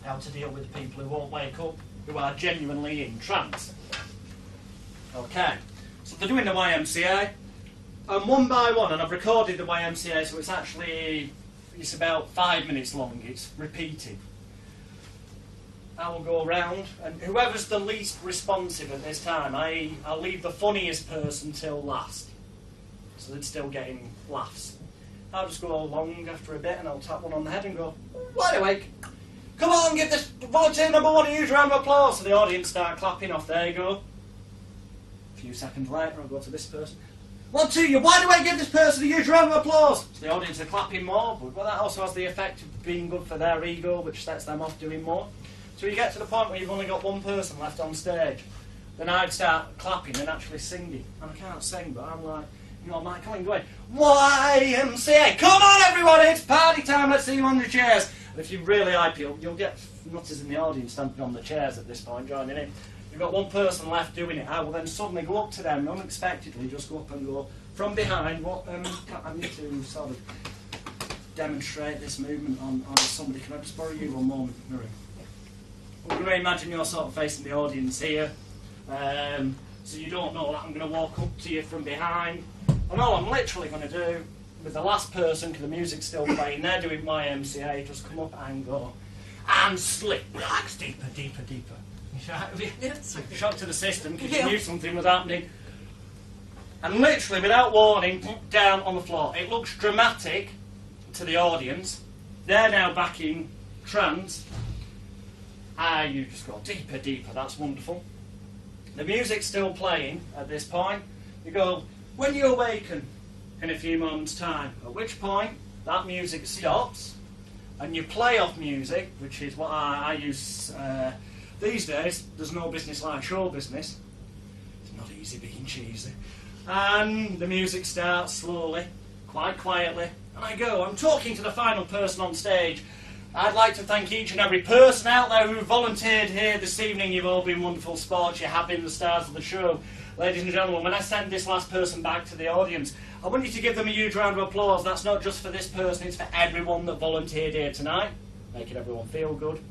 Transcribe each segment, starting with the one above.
how to deal with people who won't wake up, who are genuinely in trance. Okay, so they're doing the YMCA, and one by one, and I've recorded the YMCA, so it's about 5 minutes long, it's repeated. I will go around, and whoever's the least responsive at this time, I'll leave the funniest person till last, so they're still getting laughs. I'll just go along after a bit, and I'll tap one on the head and go, wide awake. Come on, give this volunteer number one a huge round of applause. So the audience start clapping. Off they go. A few seconds later, I'll go to this person. 1, 2, you're wide awake, give this person a huge round of applause. So the audience are clapping more, but that also has the effect of being good for their ego, which sets them off doing more. So you get to the point where you've only got one person left on stage. Then I'd start clapping and actually singing. And I can't sing, but I'm like, you know, I'm like going, YMCA, come on everyone, it's party time, let's see you on the chairs. And if you really hype, you'll get nutters in the audience stamping on the chairs at this point, joining in. You've got one person left doing it. I will then suddenly go up to them, unexpectedly, just go up and go from behind. I need to sort of demonstrate this movement on somebody. Can I just borrow you one moment, Marie? We're going to imagine you're sort of facing the audience here. So you don't know that I'm going to walk up to you from behind. And all I'm literally going to do with the last person, because the music's still playing, they're doing YMCA, just come up and go, and slip, relax, deeper, deeper, deeper. Shock to the system, because you knew something was happening. And literally, without warning, down on the floor. It looks dramatic to the audience. They're now back in trance. You just go deeper, deeper, that's wonderful. The music's still playing at this point. You go, when you awaken in a few moments' time, at which point that music stops and you play off music, which is what I use these days. There's no business like show business. It's not easy being cheesy. And the music starts slowly, quite quietly, and I go, I'm talking to the final person on stage. I'd like to thank each and every person out there who volunteered here this evening. You've all been wonderful sports. You have been the stars of the show. Ladies and gentlemen, when I send this last person back to the audience, I want you to give them a huge round of applause. That's not just for this person, it's for everyone that volunteered here tonight, making everyone feel good.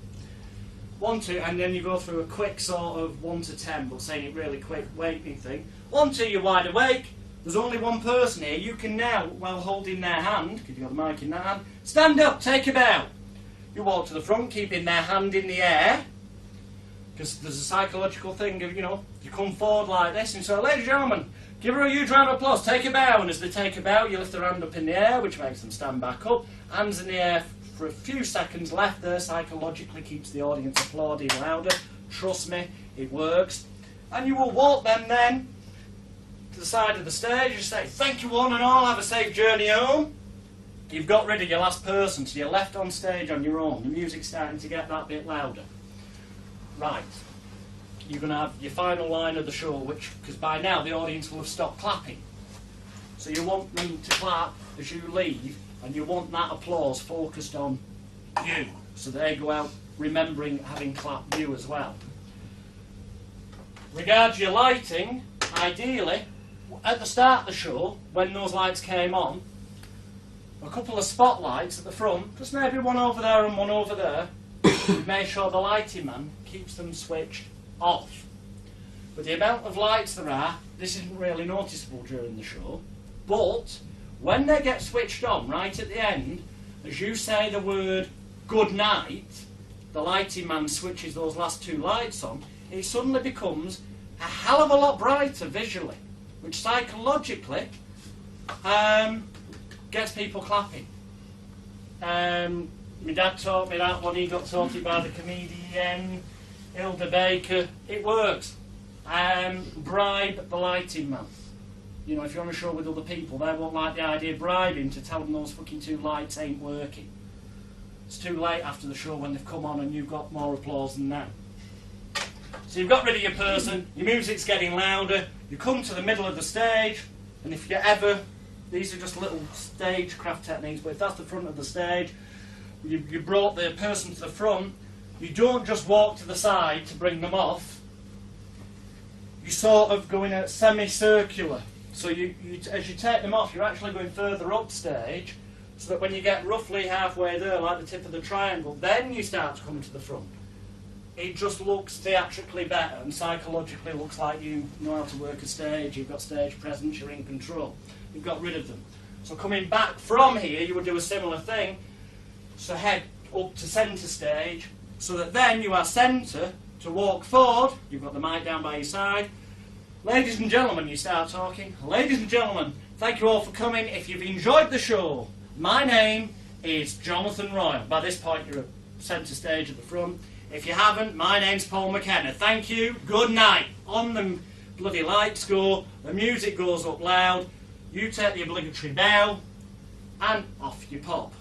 1, 2, and then you go through a quick sort of 1 to 10, but saying it really quick, waking thing. 1, 2, you're wide awake. There's only one person here. You can now, while holding their hand, because you've got the mic in that hand, stand up, take a bow. You walk to the front, keeping their hand in the air, because there's a psychological thing of, you know, you come forward like this, and so, ladies and gentlemen, give her a huge round of applause, take a bow, and as they take a bow, you lift their hand up in the air, which makes them stand back up, hands in the air for a few seconds, left there, psychologically keeps the audience applauding louder, trust me, it works, and you will walk them then to the side of the stage, you say, thank you one and all, have a safe journey home. You've got rid of your last person, so you're left on stage on your own. The music's starting to get that bit louder. Right. You're going to have your final line of the show, which, because by now the audience will have stopped clapping. So you want them to clap as you leave, and you want that applause focused on you. So they go out remembering having clapped you as well. Regards your lighting, ideally, at the start of the show, when those lights came on, a couple of spotlights at the front, just maybe one over there and one over there, make sure the lighting man keeps them switched off. With the amount of lights there are, this isn't really noticeable during the show, but when they get switched on right at the end, as you say the word good night, the lighting man switches those last 2 lights on, it suddenly becomes a hell of a lot brighter visually, which psychologically gets people clapping. My dad taught me that when he got taught it by the comedian Hilda Baker. It works. Bribe the lighting man. You know, if you're on a show with other people, they won't like the idea of bribing to tell them those fucking 2 lights ain't working. It's too late after the show when they've come on and you've got more applause than them. So you've got rid of your person, your music's getting louder, you come to the middle of the stage, and if you ever, these are just little stagecraft techniques, but if that's the front of the stage, you brought the person to the front, you don't just walk to the side to bring them off, you sort of go in a semicircular. So as you take them off, you're actually going further up stage, so that when you get roughly halfway there, like the tip of the triangle, then you start to come to the front. It just looks theatrically better and psychologically looks like you know how to work a stage, you've got stage presence, you're in control. You've got rid of them. So coming back from here, you would do a similar thing. So head up to centre stage, so that then you are centre to walk forward. You've got the mic down by your side. Ladies and gentlemen, you start talking. Ladies and gentlemen, thank you all for coming. If you've enjoyed the show, my name is Jonathan Royle. By this point, you're at centre stage at the front. If you haven't, my name's Paul McKenna. Thank you. Good night. On the bloody lights go, the music goes up loud, you take the obligatory bow, and off you pop.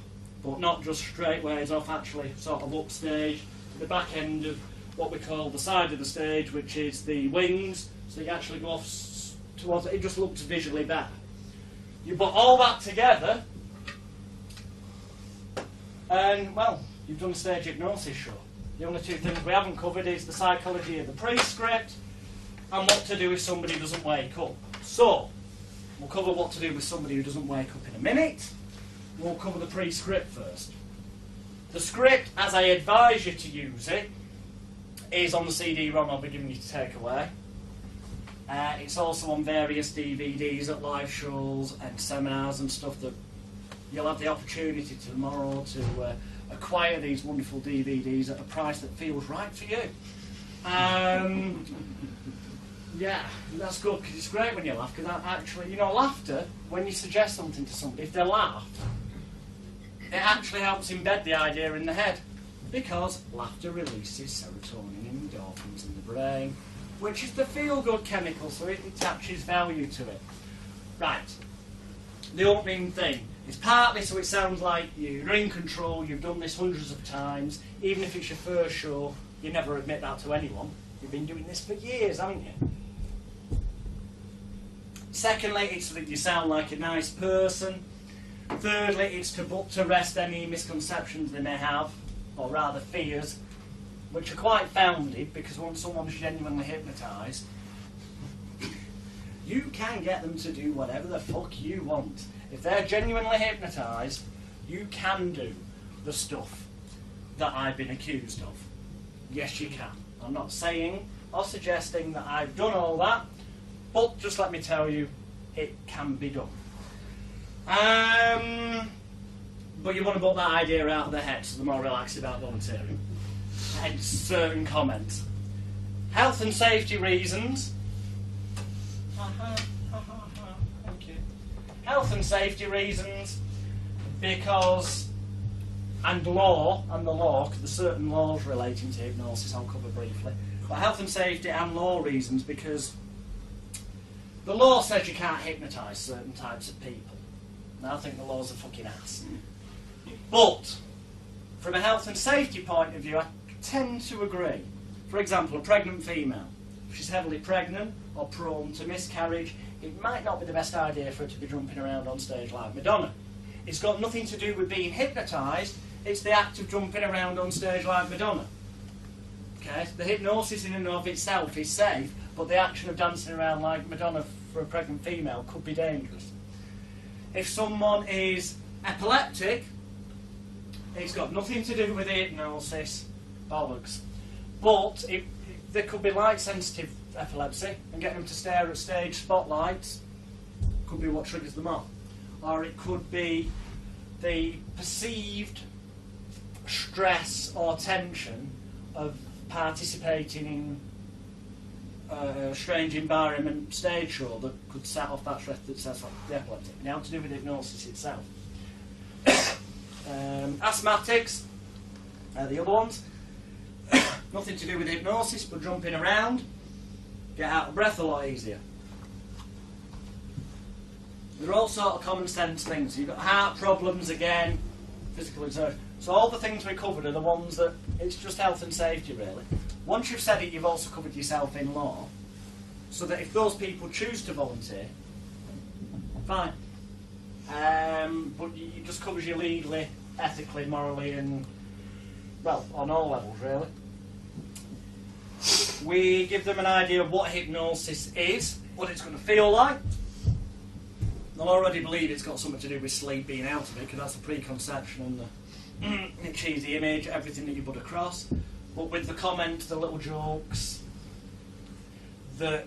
But not just straight ways off, actually sort of upstage, the back end of what we call the side of the stage, which is the wings, so you actually go off towards it. It just looks visually better. You put all that together, and, well, you've done a stage hypnosis show. The only two things we haven't covered is the psychology of the pre-script and what to do if somebody doesn't wake up. So, we'll cover what to do with somebody who doesn't wake up in a minute. We'll cover the pre-script first. The script, as I advise you to use it, is on the CD-ROM I'll be giving you to take away. It's also on various DVDs at live shows and seminars and stuff that you'll have the opportunity tomorrow to acquire these wonderful DVDs at a price that feels right for you. Yeah, that's good, because it's great when you laugh, because actually, you know, laughter, when you suggest something to somebody, if they laugh, it actually helps embed the idea in the head, because laughter releases serotonin and endorphins in the brain, which is the feel-good chemical, so it attaches value to it. Right, the opening thing. It's partly so it sounds like you're in control, you've done this hundreds of times, even if it's your first show, you never admit that to anyone. You've been doing this for years, haven't you? Secondly, it's so that you sound like a nice person. Thirdly, it's to put to rest any misconceptions they may have, or rather fears, which are quite founded, because once someone's genuinely hypnotised, you can get them to do whatever the fuck you want. If they're genuinely hypnotised, you can do the stuff that I've been accused of. Yes, you can. I'm not saying or suggesting that I've done all that, but just let me tell you, it can be done. But you want to put that idea out of the head, so they're more relaxed about volunteering. Hence certain comments. Health and safety reasons. Thank you. Health and safety reasons, because, and the law, because there's certain laws relating to hypnosis I'll cover briefly, but health and safety and law reasons, because the law says you can't hypnotise certain types of people. Now I think the law's a fucking ass. But, from a health and safety point of view, I tend to agree. For example, a pregnant female. If she's heavily pregnant or prone to miscarriage, it might not be the best idea for her to be jumping around on stage like Madonna. It's got nothing to do with being hypnotised, it's the act of jumping around on stage like Madonna. Okay, the hypnosis in and of itself is safe, but the action of dancing around like Madonna for a pregnant female could be dangerous. If someone is epileptic, it's got nothing to do with the hypnosis, bollocks. But there could be light-sensitive epilepsy, and getting them to stare at stage spotlights could be what triggers them on. Or it could be the perceived stress or tension of participating in a strange environment stage show that could set off that stress that sets off the epilepsy. Now to do with hypnosis itself. Asthmatics, the other ones, nothing to do with hypnosis, but jumping around, get out of breath a lot easier. They're all sort of common sense things. You've got heart problems again, physical exertion. So all the things we covered are the ones that, it's just health and safety really. Once you've said it, you've also covered yourself in law, so that if those people choose to volunteer, fine. But it just covers you legally, ethically, morally, and, well, on all levels really. We give them an idea of what hypnosis is, what it's going to feel like, they'll already believe it's got something to do with sleep being out of it, because that's the preconception and the cheesy image, everything that you put across. But with the comment, the little jokes, that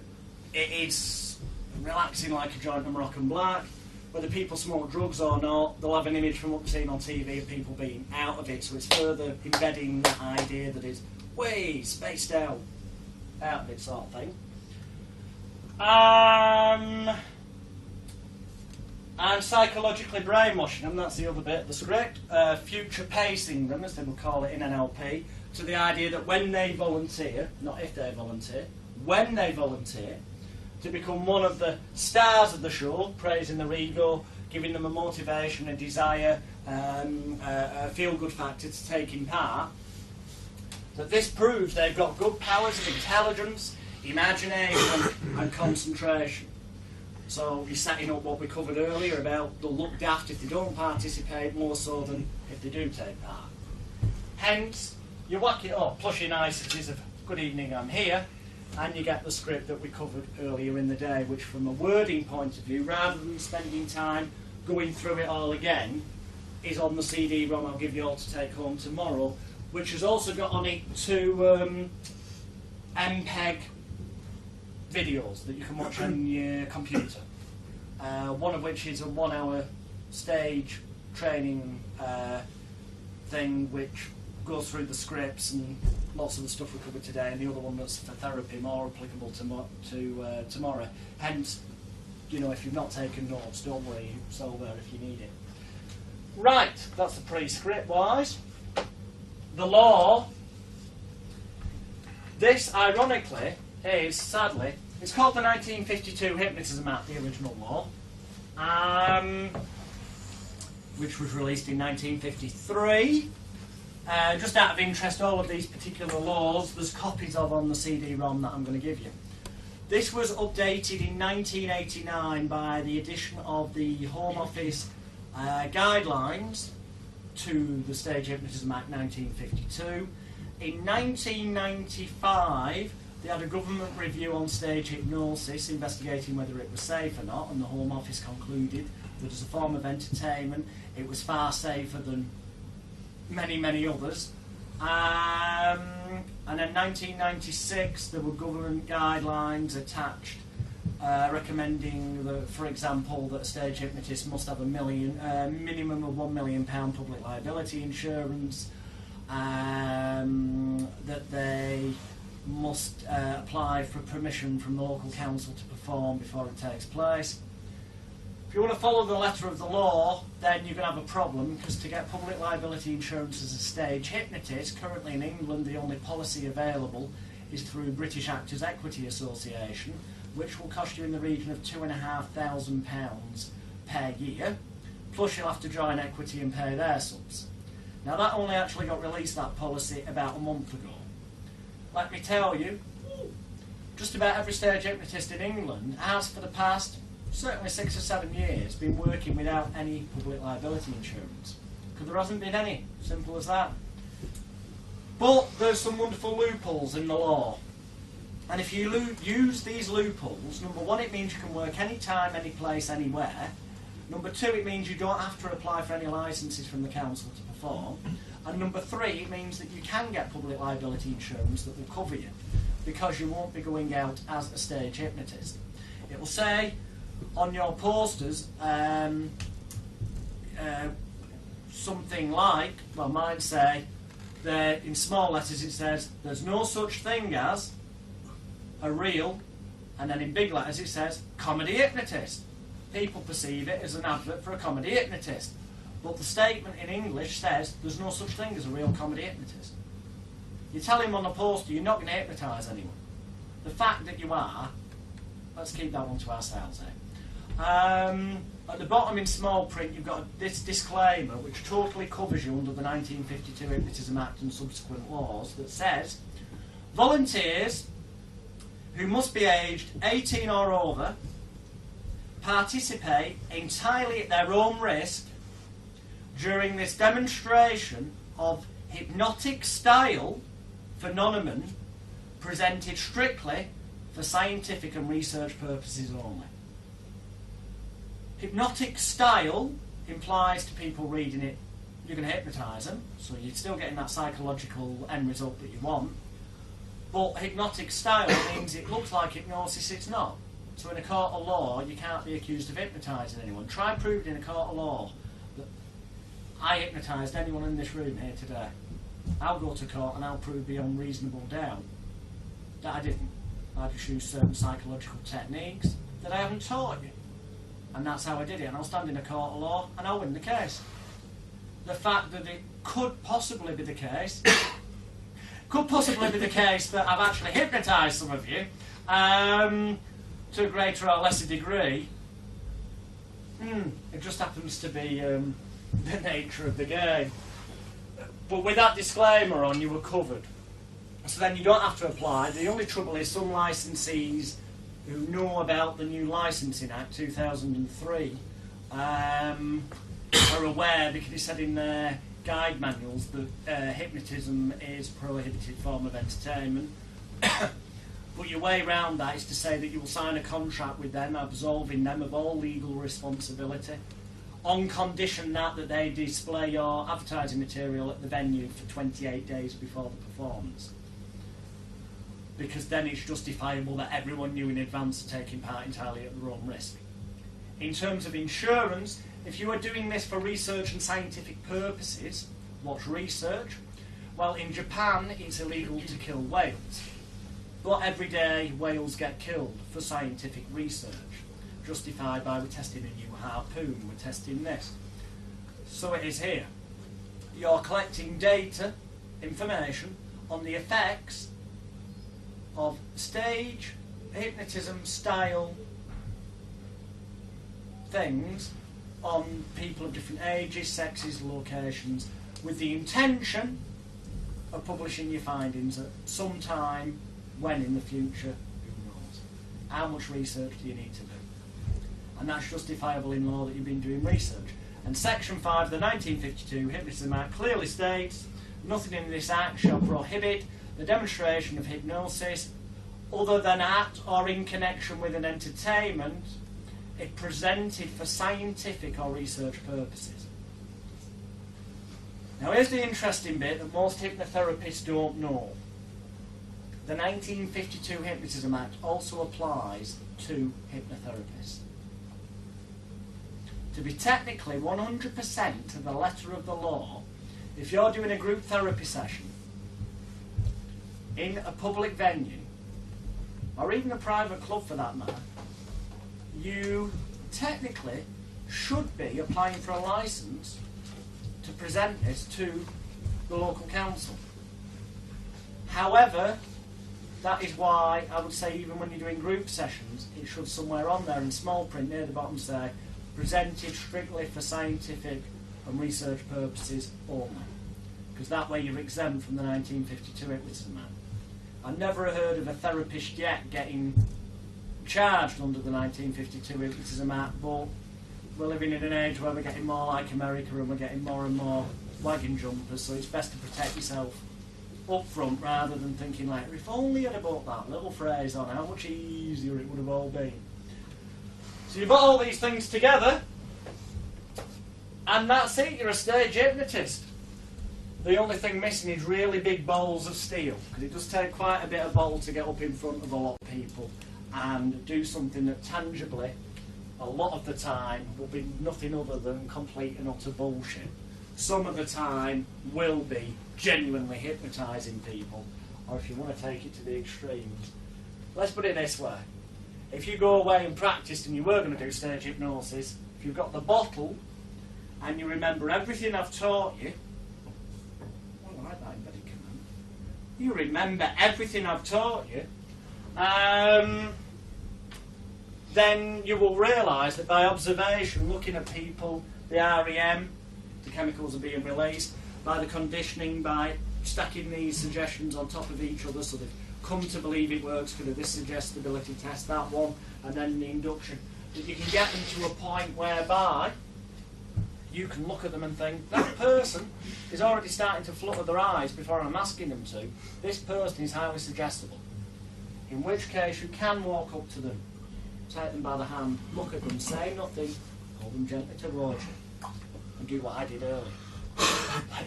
it is relaxing like a joint of Moroccan black, whether people smoke drugs or not, they'll have an image from what they've seen on TV of people being out of it, so it's further embedding that idea that it's way spaced out of it sort of thing. And psychologically brainwashing them, that's the other bit of the script. Future pacing them, as they would call it in NLP, to the idea that when they volunteer, not if they volunteer, when they volunteer, to become one of the stars of the show, praising their ego, giving them a motivation, a desire, a feel-good factor to taking part, that this proves they've got good powers of intelligence, imagination and concentration. So you're setting up what we covered earlier about they'll look daft if they don't participate more so than if they do take part. Hence, you whack it up, plus your niceties of good evening, I'm here, and you get the script that we covered earlier in the day, which from a wording point of view, rather than spending time going through it all again, is on the CD-ROM I'll give you all to take home tomorrow, which has also got on it two MPEG videos that you can watch on your computer. One of which is a 1 hour stage training thing which goes through the scripts and lots of the stuff we covered today, and the other one that's for therapy, more applicable to tomorrow. Hence, you know, if you've not taken notes, don't worry, it's all there if you need it. Right, that's the pre-script wise. The law, this ironically is, sadly, it's called the 1952 Hypnotism Act, the original law, which was released in 1953. Just out of interest, all of these particular laws, there's copies of on the CD-ROM that I'm going to give you. This was updated in 1989 by the addition of the Home Office guidelines to the Stage Hypnotism Act 1952. In 1995, they had a government review on stage hypnosis, investigating whether it was safe or not, and the Home Office concluded that as a form of entertainment, it was far safer than many, many others. And in 1996, there were government guidelines attached recommending, that, for example, that a stage hypnotist must have a minimum of £1 million public liability insurance, that they must apply for permission from the local council to perform before it takes place. If you want to follow the letter of the law, then you're going to have a problem, because to get public liability insurance as a stage hypnotist, currently in England the only policy available is through British Actors Equity Association, which will cost you in the region of £2,500 per year, plus you'll have to join equity and pay their sums. Now that only actually got released, that policy, about a month ago. Let me tell you, just about every stage hypnotist in England has, for the past certainly 6 or 7 years, been working without any public liability insurance, because there hasn't been any. Simple as that. But there's some wonderful loopholes in the law, and if you use these loopholes, number one, it means you can work anytime, any place, anywhere. Number two, it means you don't have to apply for any licences from the council to perform. And number three, it means that you can get public liability insurance that will cover you, because you won't be going out as a stage hypnotist. It will say on your posters something like, well, mine say, that in small letters it says, there's no such thing as a real, and then in big letters it says, comedy hypnotist. People perceive it as an advert for a comedy hypnotist. But the statement in English says there's no such thing as a real comedy hypnotist. You tell him on a poster you're not going to hypnotise anyone. The fact that you are, let's keep that one to ourselves, eh? At the bottom in small print you've got this disclaimer which totally covers you under the 1952 Hypnotism Act and subsequent laws, that says volunteers who must be aged 18 or over participate entirely at their own risk during this demonstration of hypnotic style phenomenon presented strictly for scientific and research purposes only. Hypnotic style implies to people reading it, you're going to hypnotise them, so you're still getting that psychological end result that you want. But hypnotic style means it looks like hypnosis, it's not. So in a court of law, you can't be accused of hypnotising anyone. Try and prove it in a court of law that I hypnotised anyone in this room here today. I'll go to court and I'll prove beyond reasonable doubt that I didn't. I just used certain psychological techniques that I haven't taught you. And that's how I did it. And I'll stand in a court of law and I'll win the case. The fact that it could possibly be the case that I've actually hypnotised some of you to a greater or lesser degree, it just happens to be the nature of the game. But with that disclaimer on, you were covered. So then you don't have to apply. The only trouble is some licensees who know about the new Licensing Act 2003 are aware, because it said in their guide manuals that hypnotism is a prohibited form of entertainment. But your way around that is to say that you will sign a contract with them absolving them of all legal responsibility, on condition that they display your advertising material at the venue for 28 days before the performance. Because then it's justifiable that everyone knew in advance of taking part entirely at their own risk. In terms of insurance, if you are doing this for research and scientific purposes, what's research? Well, in Japan it's illegal to kill whales. But every day whales get killed for scientific research, justified by we're testing a new harpoon, we're testing this. So it is here. You're collecting data, information, on the effects of stage, hypnotism style things on people of different ages, sexes, locations, with the intention of publishing your findings at some time when in the future, who knows. How much research do you need to do? And that's justifiable in law that you've been doing research. And Section 5 of the 1952 Hypnotism Act clearly states, nothing in this Act shall prohibit the demonstration of hypnosis other than at or in connection with an entertainment if presented for scientific or research purposes. Now here's the interesting bit that most hypnotherapists don't know. The 1952 Hypnotism Act also applies to hypnotherapists. To be technically 100% to the letter of the law, if you're doing a group therapy session in a public venue, or even a private club for that matter, you technically should be applying for a licence to present this to the local council. However, that is why I would say even when you're doing group sessions, it should somewhere on there in small print near the bottom say, presented strictly for scientific and research purposes only. Because that way you're exempt from the 1952 Hypnotism Act. I've never heard of a therapist yet getting charged under the 1952 Hypnotism Act, but we're living in an age where we're getting more like America and we're getting more and more wagon jumpers, so it's best to protect yourself up front rather than thinking like, if only I'd have bought that little phrase on, how much easier it would have all been. So you've got all these things together, and that's it, you're a stage hypnotist. The only thing missing is really big balls of steel, because it does take quite a bit of ball to get up in front of a lot of people and do something that tangibly, a lot of the time, will be nothing other than complete and utter bullshit. Some of the time will be genuinely hypnotising people, or if you want to take it to the extremes. Let's put it this way. If you go away and practiced and you were going to do stage hypnosis, if you've got the bottle and you remember everything I've taught you, I like that embedded command. You remember everything I've taught you, then you will realise that by observation, looking at people, the REM, the chemicals are being released, by the conditioning, by stacking these suggestions on top of each other so they've come to believe it works for this suggestibility test, that one, and then the induction, that you can get them to a point whereby you can look at them and think, that person is already starting to flutter their eyes before I'm asking them to. This person is highly suggestible. In which case you can walk up to them, take them by the hand, look at them, say nothing, pull them gently towards you and do what I did earlier.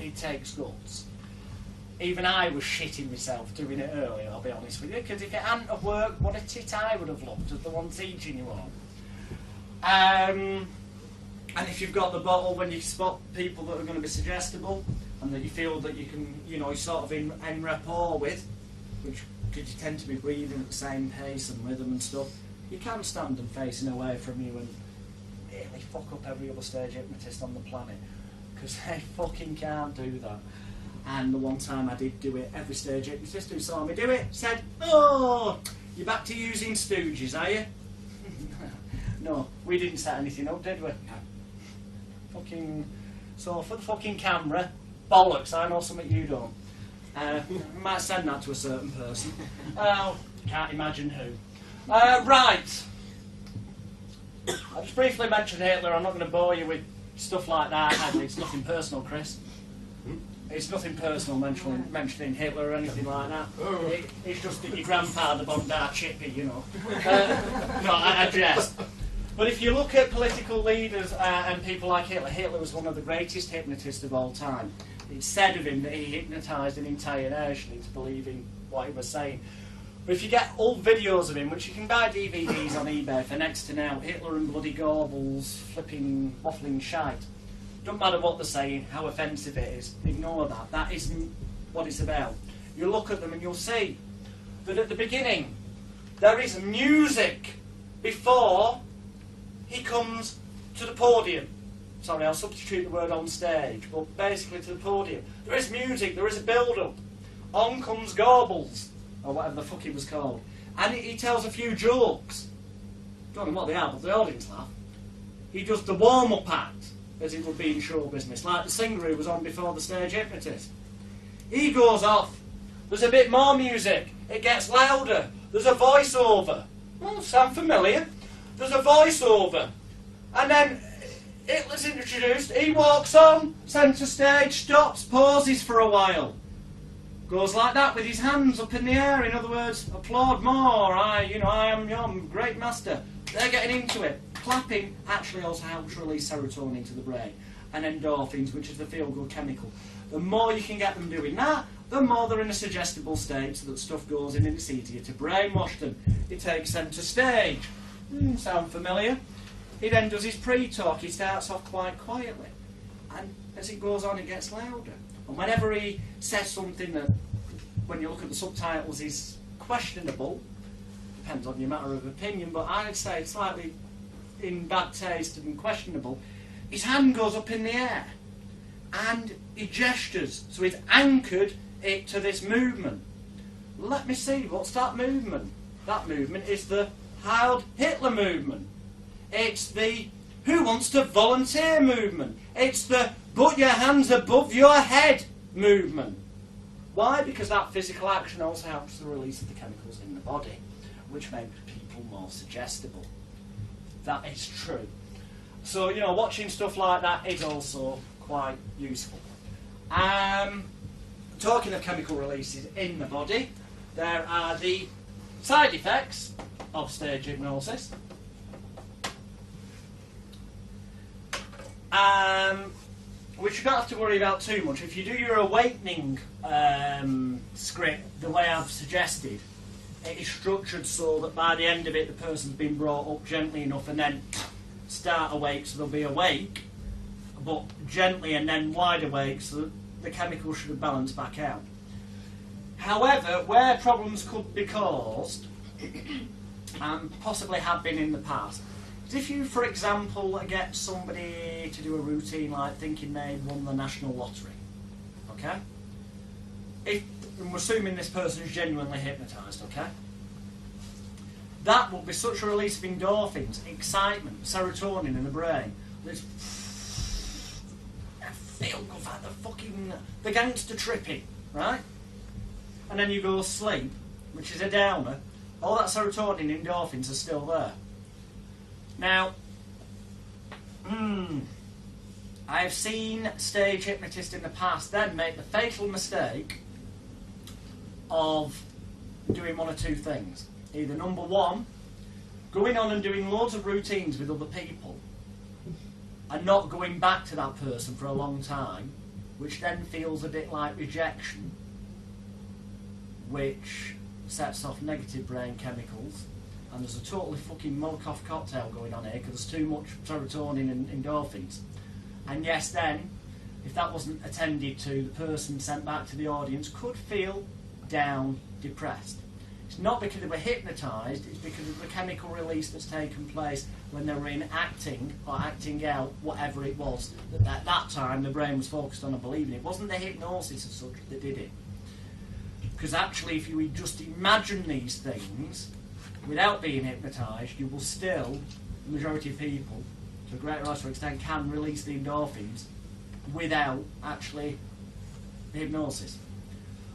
It takes guts. Even I was shitting myself doing it earlier, I'll be honest with you, because if it hadn't have worked, what a tit I would have looked as the one teaching you all. And if you've got the bottle, when you spot people that are going to be suggestible and that you feel that you can, you know, sort of in rapport with, which because you tend to be breathing at the same pace and rhythm and stuff, you can stand them facing away from you and really fuck up every other stage hypnotist on the planet, because they fucking can't do that. And the one time I did do it, every stage hypnotist who saw me do it said, "Oh, you're back to using stooges, are you?" No, we didn't set anything up, did we? No. Fucking, so for the fucking camera, bollocks, I know something you don't. I might send that to a certain person. Oh, can't imagine who. Right. I just briefly mentioned Hitler. I'm not going to bore you with stuff like that. And it's nothing personal, Chris. It's nothing personal mentioning Hitler or anything like that. It's just that your grandfather bombed our chippy, you know. No, I jest. But if you look at political leaders and people like Hitler, Hitler was one of the greatest hypnotists of all time. It's said of him that he hypnotised an entire nation into believing what he was saying. But if you get old videos of him, which you can buy DVDs on eBay for next to now, Hitler and bloody Goebbels flipping, waffling shite. Don't matter what they're saying, how offensive it is, ignore that. That isn't what it's about. You look at them and you'll see that at the beginning there is music before he comes to the podium. Sorry, I'll substitute the word on stage, but basically to the podium. There is music, there is a build-up. On comes Goebbels, or whatever the fuck he was called. And he tells a few jokes. Don't know what they are, but the audience laugh. He does the warm-up act, as it would be in show business, like the singer who was on before the stage hypnotist. He goes off. There's a bit more music. It gets louder. There's a voiceover. Oh, sound familiar? There's a voiceover. And then Hitler's introduced. He walks on, centre stage, stops, pauses for a while. Goes like that with his hands up in the air. In other words, applaud more. I am your great master. They're getting into it. Clapping actually also helps release serotonin to the brain and endorphins, which is the feel-good chemical. The more you can get them doing that, the more they're in a suggestible state so that stuff goes in and it's easier to brainwash them. He takes them to stage. Sound familiar? He then does his pre-talk. He starts off quite quietly. And as it goes on, it gets louder. And whenever he says something that, when you look at the subtitles, is questionable, depends on your matter of opinion, but I'd say it's slightly in bad taste and questionable, his hand goes up in the air and he gestures, so he's anchored it to this movement. Let me see, what's that movement? That movement is the Heil Hitler movement. It's the Who Wants to Volunteer movement. It's the Put Your Hands Above Your Head movement. Why? Because that physical action also helps the release of the chemicals in the body, which makes people more suggestible. That is true. So, you know, watching stuff like that is also quite useful. Talking of chemical releases in the body, there are the side effects of stage hypnosis. Which you don't have to worry about too much. If you do your awakening script the way I've suggested, it is structured so that by the end of it the person's been brought up gently enough and then start awake, so they'll be awake, but gently and then wide awake, so that the chemicals should have balanced back out. However, where problems could be caused, and possibly have been in the past, is if you, for example, get somebody to do a routine like thinking they won the national lottery, okay? And we're assuming this person is genuinely hypnotised, okay? That will be such a release of endorphins, excitement, serotonin in the brain. There's feel good like the gangster tripping, right? And then you go to sleep, which is a downer. All that serotonin, endorphins are still there. Now, I have seen stage hypnotists in the past then make the fatal mistake of doing one or two things. Either number one, going on and doing loads of routines with other people and not going back to that person for a long time, which then feels a bit like rejection, which sets off negative brain chemicals, and there's a totally fucking Molotov cocktail going on here because there's too much serotonin and endorphins. And yes, then, if that wasn't attended to, the person sent back to the audience could feel down, depressed. It's not because they were hypnotised, it's because of the chemical release that's taken place when they were enacting or acting out whatever it was that at that time the brain was focused on and believing. It wasn't the hypnosis as such that did it. Because actually, if you just imagine these things without being hypnotised, you will still, the majority of people, to a greater or lesser extent, can release the endorphins without actually the hypnosis.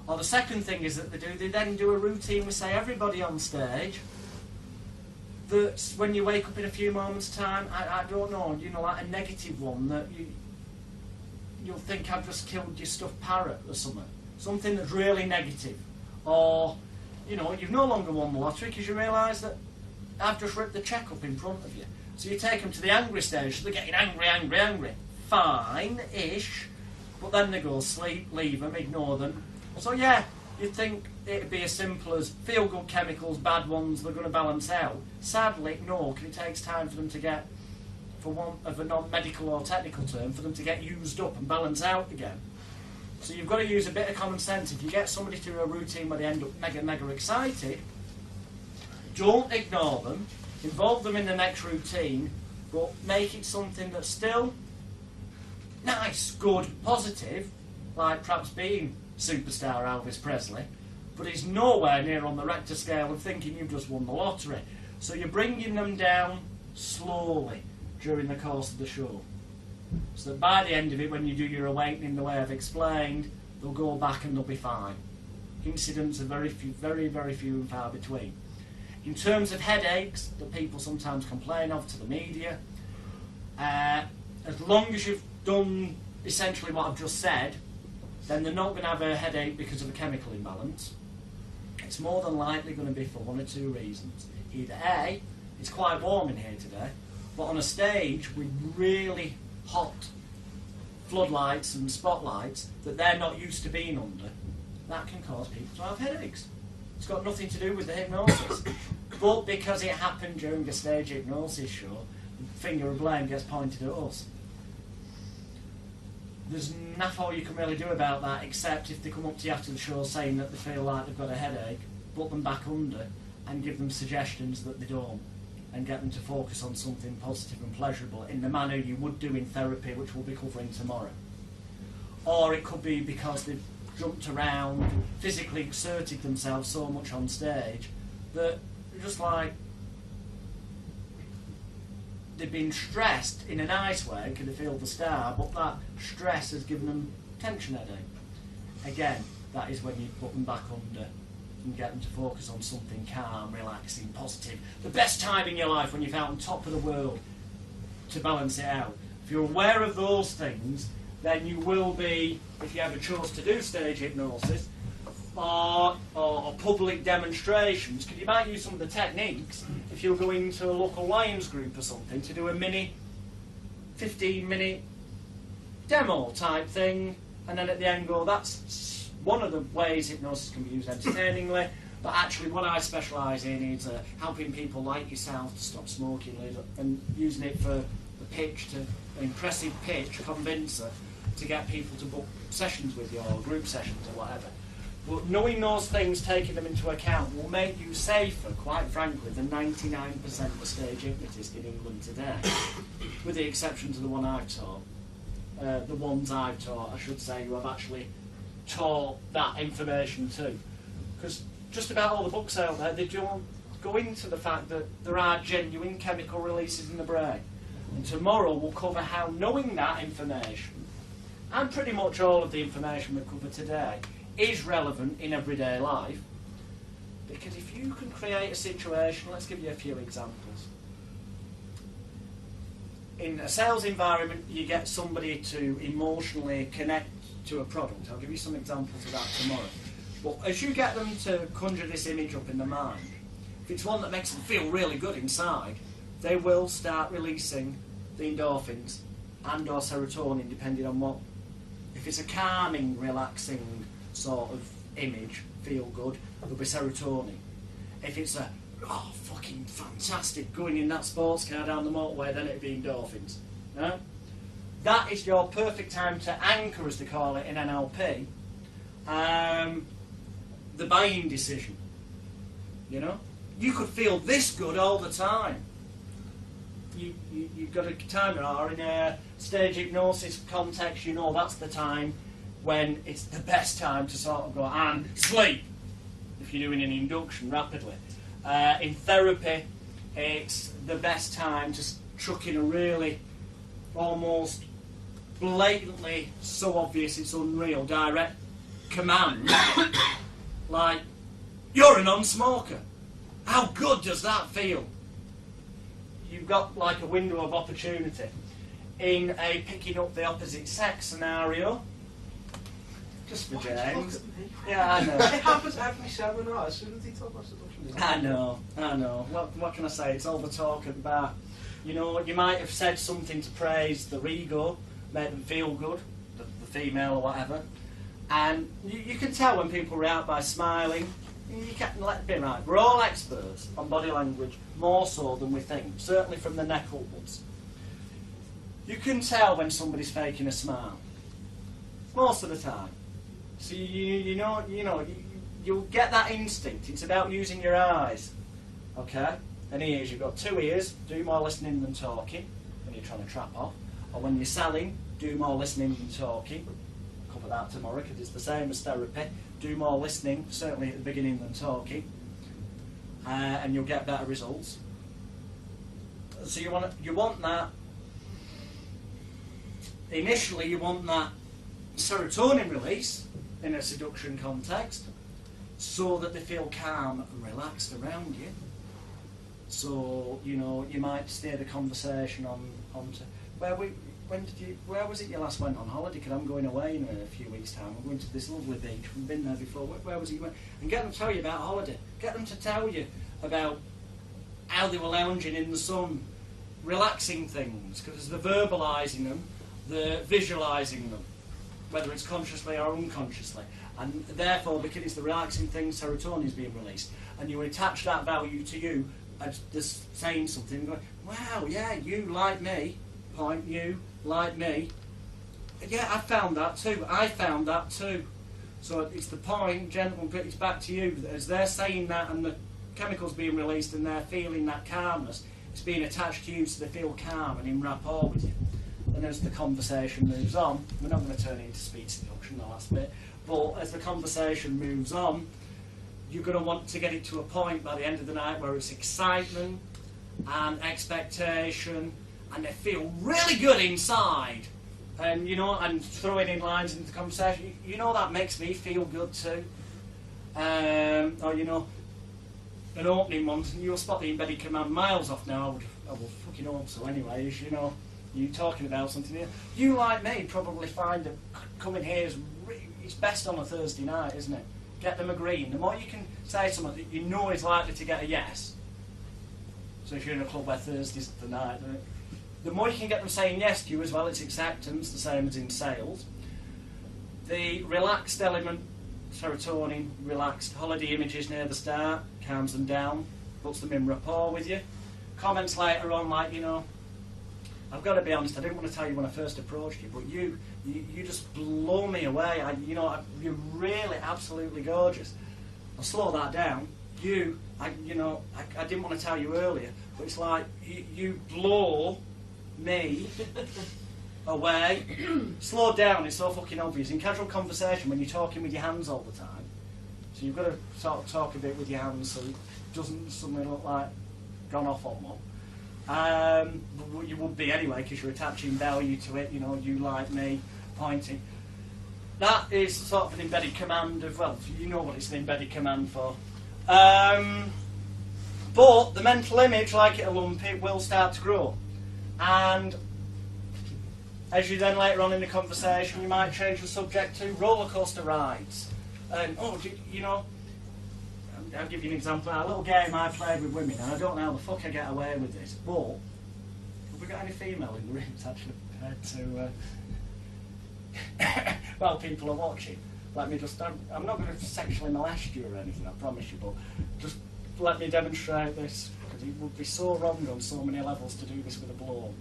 Or the second thing is that they then do a routine with, say, everybody on stage, that when you wake up in a few moments' time, I don't know, you know, like a negative one, that you'll think I've just killed your stuffed parrot or something. Something that's really negative. Or, you know, you've no longer won the lottery because you realise that I've just ripped the cheque up in front of you. So you take them to the angry stage, so they're getting angry. Fine-ish. But then they go sleep, leave them, ignore them. So yeah, you'd think it'd be as simple as feel-good chemicals, bad ones, they're going to balance out. Sadly, no, because it takes time for them to get, for want of a non-medical or technical term, for them to get used up and balance out again. So you've got to use a bit of common sense. If you get somebody to a routine where they end up mega excited, don't ignore them, involve them in the next routine, but make it something that's still nice, good, positive, like perhaps being superstar Elvis Presley, but it's nowhere near on the Richter scale of thinking you've just won the lottery. So you're bringing them down slowly during the course of the show. So that by the end of it, when you do your awakening the way I've explained, they'll go back and they'll be fine. Incidents are very few and far between. In terms of headaches that people sometimes complain of to the media, as long as you've done essentially what I've just said, then they're not going to have a headache because of a chemical imbalance. It's more than likely going to be for one or two reasons. Either A, it's quite warm in here today, but on a stage with really hot floodlights and spotlights that they're not used to being under, that can cause people to have headaches. It's got nothing to do with the hypnosis. But because it happened during a stage hypnosis show, the finger of blame gets pointed at us. There's nothing all you can really do about that, except if they come up to you after the show saying that they feel like they've got a headache, put them back under and give them suggestions that they don't, and get them to focus on something positive and pleasurable in the manner you would do in therapy, which we'll be covering tomorrow. Or it could be because they've jumped around, physically exerted themselves so much on stage that they're just like, they've been stressed in a nice way because they feel the star, but that stress has given them tension headache. Again, that is when you put them back under and get them to focus on something calm, relaxing, positive. The best time in your life when you're out on top of the world to balance it out. If you're aware of those things, then you will be, if you ever chose to do stage hypnosis or public demonstrations, because you might use some of the techniques if you're going to a local Lions group or something to do a mini 15-minute demo type thing, and then at the end go, that's one of the ways hypnosis can be used entertainingly, but actually what I specialise in is helping people like yourself to stop smoking and using it for the pitch, to an impressive pitch, convincer, to get people to book sessions with you or group sessions or whatever. But knowing those things, taking them into account, will make you safer, quite frankly, than 99% of the stage hypnotists in England today, with the exception to the one I've taught. The ones I've taught, I should say, who have actually taught that information too. Because just about all the books out there, they don't go into the fact that there are genuine chemical releases in the brain. And tomorrow we'll cover how knowing that information, and pretty much all of the information we cover today, is relevant in everyday life. Because if you can create a situation, let's give you a few examples. In a sales environment, you get somebody to emotionally connect to a product. I'll give you some examples of that tomorrow. But as you get them to conjure this image up in their mind, if it's one that makes them feel really good inside, they will start releasing the endorphins and or serotonin, depending on what. If it's a calming, relaxing sort of image, feel good, there'll be serotonin. If it's a, oh, fucking fantastic, going in that sports car down the motorway, then it'll be endorphins. Right? That is your perfect time to anchor, as they call it in NLP, the buying decision. You know? You could feel this good all the time. You've got a timer, or in a stage hypnosis context, you know that's the time when it's the best time to sort of go and sleep, if you're doing an induction rapidly. In therapy, it's the best time to chuck in a really almost blatantly, so obvious it's unreal, direct command, like, you're a non-smoker. How good does that feel? You've got like a window of opportunity. In a picking up the opposite sex scenario, just for James. Yeah, I know. It happens every seminar as soon as he talks about seduction. I know. What can I say? It's all the talk at the bar. You know, you might have said something to praise their ego, made them feel good, the female or whatever, and you can tell when people react by smiling. You can't let it be right. We're all experts on body language, more so than we think, certainly from the neck upwards. You can tell when somebody's faking a smile, most of the time. So you'll get that instinct. It's about using your eyes, okay? And ears. You've got 2 ears. Do more listening than talking when you're trying to trap off, or when you're selling. Do more listening than talking. I'll cover that tomorrow because it's the same as therapy. Do more listening, certainly at the beginning, than talking, and you'll get better results. So you want that. Initially, you want that serotonin release in a seduction context, so that they feel calm and relaxed around you. So you might steer the conversation onto where was it you last went on holiday? Because I'm going away in a few weeks' time. I'm going to this lovely beach. We've been there before. Where was it you went? And get them to tell you about holiday. Get them to tell you about how they were lounging in the sun, relaxing things, because they're verbalising them, they're visualising them, whether it's consciously or unconsciously. And therefore, because it's the relaxing thing, serotonin is being released. And you attach that value to you as just saying something, going, wow, yeah, you like me, point, you like me. Yeah, I found that too. So it's the point, gentlemen, it's back to you. As they're saying that and the chemicals being released and they're feeling that calmness, it's being attached to you so they feel calm and in rapport with you. And as the conversation moves on, we're not going to turn it into speed seduction, the last bit, but as the conversation moves on, you're going to want to get it to a point by the end of the night where it's excitement and expectation, and they feel really good inside. And and throwing in lines into the conversation, that makes me feel good too. Or an opening one, you'll spot the embedded command miles off now. I would fucking hope so. Anyways, you talking about something here. You like me probably find that coming here is it's best on a Thursday night, isn't it? Get them agreeing. The more you can say something that you know is likely to get a yes. So if you're in a club where Thursday's the night, the more you can get them saying yes to you as well, it's acceptance, the same as in sales. The relaxed element, serotonin, relaxed holiday images near the start, calms them down, puts them in rapport with you. Comments later on like, I've got to be honest, I didn't want to tell you when I first approached you, but you just blow me away. You're really absolutely gorgeous. I'll slow that down. I didn't want to tell you earlier, but it's like you blow me away. Slow down, it's so fucking obvious. In casual conversation, when you're talking with your hands all the time, so you've got to sort of talk a bit with your hands so it doesn't suddenly look like gone off on one. You would be anyway, because you're attaching value to it, you like me, pointing. That is sort of an embedded command of, well, you know what it's an embedded command for. But the mental image, like it a lumpy, will start to grow. And as you then later on in the conversation, you might change the subject to roller coaster rides. And, I'll give you an example. A little game I played with women, and I don't know how the fuck I get away with this, but Have we got any female in the room that's actually prepared to... well, people are watching. Let me just... I'm not going to sexually molest you or anything, I promise you, but just let me demonstrate this, because it would be so wrong on so many levels to do this with a blow.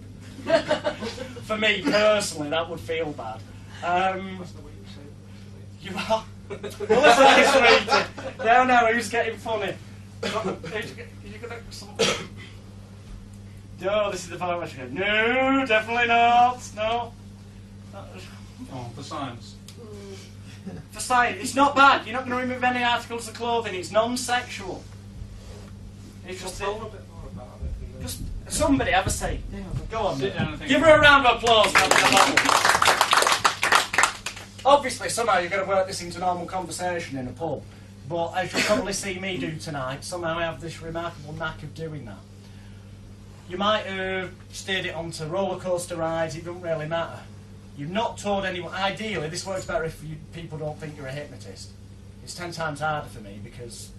For me, personally, that would feel bad. That's not what you said. You are? Well, listen, sweetie. No, who's getting funny? You're gonna... No, this is the part where she goes, no, definitely not, no. Oh, for science. For science, it's not bad. You're not going to remove any articles of clothing. It's non-sexual. It's just... Tell a bit more about it. Just somebody have a say. Go on. Sit down and think Give her a round of applause. Obviously, somehow you're going to work this into normal conversation in a pub. But as you'll probably see me do tonight, somehow I have this remarkable knack of doing that. You might have steered it onto roller coaster rides. It doesn't really matter. You've not told anyone. Ideally, this works better if people don't think you're a hypnotist. It's 10 times harder for me because